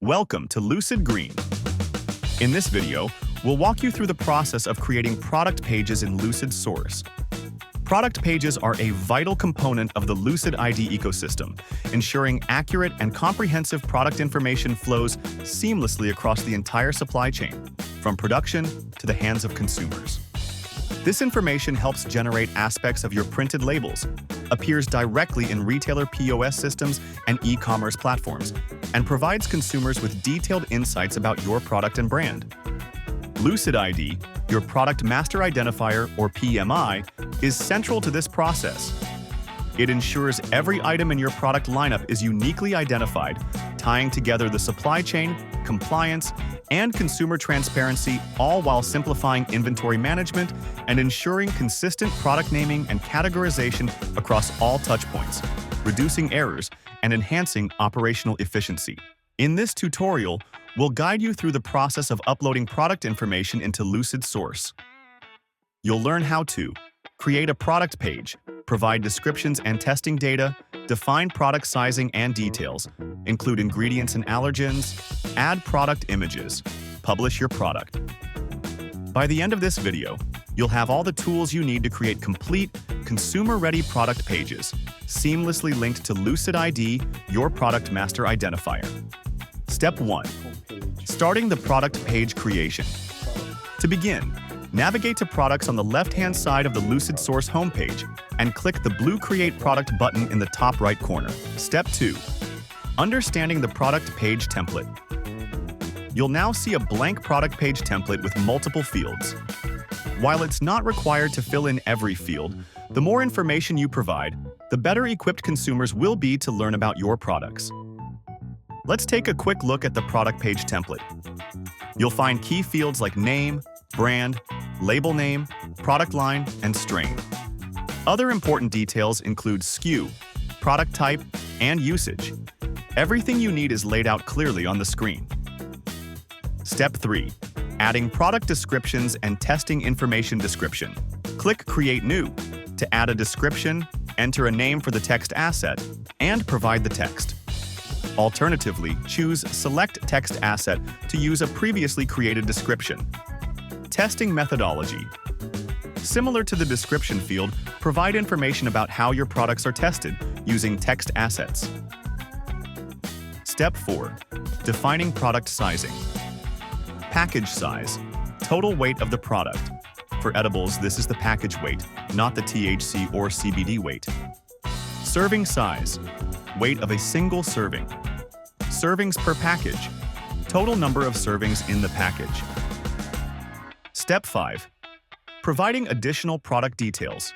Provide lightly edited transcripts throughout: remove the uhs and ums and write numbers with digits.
Welcome to Lucid Green. In this video, we'll walk you through the process of creating product pages in Lucid Source. Product pages are a vital component of the LucidID ecosystem, ensuring accurate and comprehensive product information flows seamlessly across the entire supply chain, from production to the hands of consumers. This information helps generate aspects of your printed labels, appears directly in retailer POS systems and e-commerce platforms, and provides consumers with detailed insights about your product and brand. LucidID, your Product Master Identifier, or PMI, is central to this process. It ensures every item in your product lineup is uniquely identified, tying together the supply chain, compliance, and consumer transparency, all while simplifying inventory management and ensuring consistent product naming and categorization across all touchpoints, reducing errors and enhancing operational efficiency. In this tutorial, we'll guide you through the process of uploading product information into Lucid Source. You'll learn how to create a product page, provide descriptions and testing data, define product sizing and details, include ingredients and allergens, add product images, publish your product. By the end of this video, you'll have all the tools you need to create complete, consumer-ready product pages, seamlessly linked to LucidID, your Product Master Identifier. Step 1. Starting the product page creation. To begin, navigate to products on the left-hand side of the Lucid Source homepage and click the blue Create Product button in the top right corner. Step 2. Understanding the product page template. You'll now see a blank product page template with multiple fields. While it's not required to fill in every field, the more information you provide, the better equipped consumers will be to learn about your products. Let's take a quick look at the product page template. You'll find key fields like name, brand, label name, product line, and strain. Other important details include SKU, product type, and usage. Everything you need is laid out clearly on the screen. Step 3. Adding product descriptions and testing information description. Click Create New to add a description, enter a name for the text asset, and provide the text. Alternatively, choose Select Text Asset to use a previously created description. Testing methodology. Similar to the description field, provide information about how your products are tested using text assets. Step 4. Defining product sizing. Package size. Total weight of the product. For edibles, this is the package weight, not the THC or CBD weight. Serving size. Weight of a single serving. Servings per package. Total number of servings in the package. Step 5. Providing additional product details.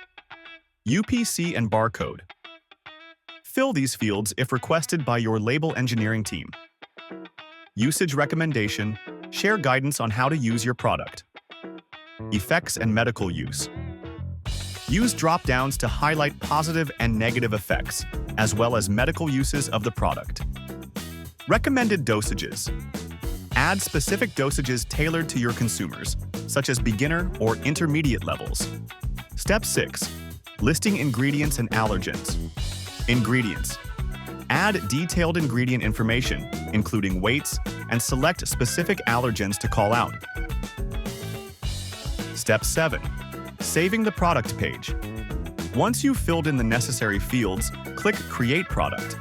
UPC and barcode. Fill these fields if requested by your label engineering team. Usage recommendation. Share guidance on how to use your product. Effects and medical use. Use drop-downs to highlight positive and negative effects, as well as medical uses of the product. Recommended dosages. Add specific dosages tailored to your consumers, such as beginner or intermediate levels. Step 6. Listing ingredients and allergens. Ingredients. Add detailed ingredient information, including weights, and select specific allergens to call out. Step 7. Saving the product page. Once you've filled in the necessary fields, click Create Product.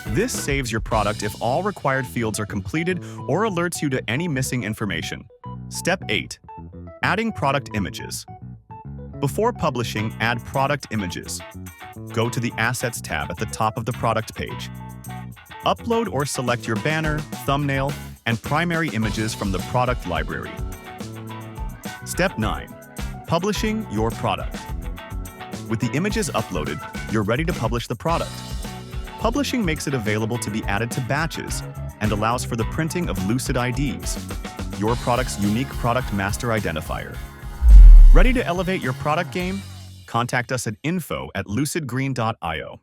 This saves your product if all required fields are completed or alerts you to any missing information. Step 8. Adding product images. Before publishing, add product images. Go to the Assets tab at the top of the product page. Upload or select your banner, thumbnail, and primary images from the product library. Step 9. Publishing your product. With the images uploaded, you're ready to publish the product. Publishing makes it available to be added to batches and allows for the printing of LucidIDs, your product's unique Product Master Identifier. Ready to elevate your product game? Contact us at info@lucidgreen.io.